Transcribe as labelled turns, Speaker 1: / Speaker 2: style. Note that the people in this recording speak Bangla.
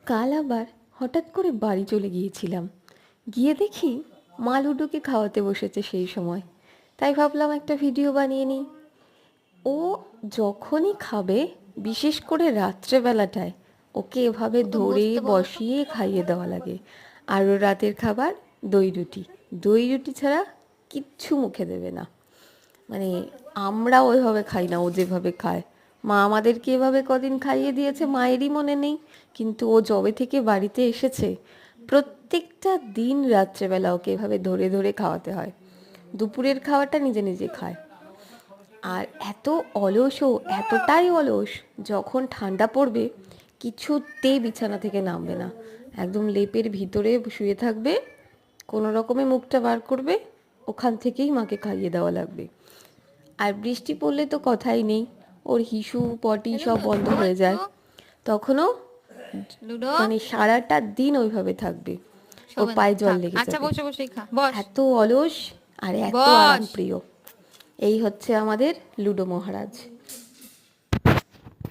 Speaker 1: কাল আবার হঠাৎ করে বাড়ি চলে গিয়েছিলাম। গিয়ে দেখি মা লুডোকে খাওয়াতে বসেছে সেই সময়। তাই ভাবলাম একটা ভিডিও বানিয়ে নিই। ও যখনই খাবে, বিশেষ করে রাত্রেবেলাটায়, ওকে এভাবে ধরে বসিয়ে খাইয়ে দেওয়া লাগে। আর ওর রাতের খাবার দই রুটি। দই রুটি ছাড়া কিচ্ছু মুখে দেবে না। মানে আমরা ওইভাবে খাই না, ও যেভাবে খায়। মা আমাদেরকে এভাবে কদিন খাইয়ে দিয়েছে, মায়েরই মনে নেই। কিন্তু ও যবে থেকে বাড়িতে এসেছে, প্রত্যেকটা দিন রাত্রেবেলা ওকে এভাবে ধরে ধরে খাওয়াতে হয়। দুপুরের খাওয়াটা নিজে নিজে খায়। আর এত অলস, ও এতটাই অলস, যখন ঠান্ডা পড়বে কিছুতেই বিছানা থেকে নামবে না। একদম লেপের ভিতরে শুয়ে থাকবে, কোনো রকমে মুখটা বার করবে, ওখান থেকেই মাকে খাইয়ে দেওয়া লাগবে। আর বৃষ্টি পড়লে তো কথাই নেই, ওর হিসু পটি সব বন্ধ হয়ে যায়। তখনও মানে সারাটা দিন ওইভাবে থাকবে, ওর পায়ে জল লেগে যাবে। এত অলস আর এত আরাম প্রিয়। এই হচ্ছে আমাদের লুডো মহারাজ।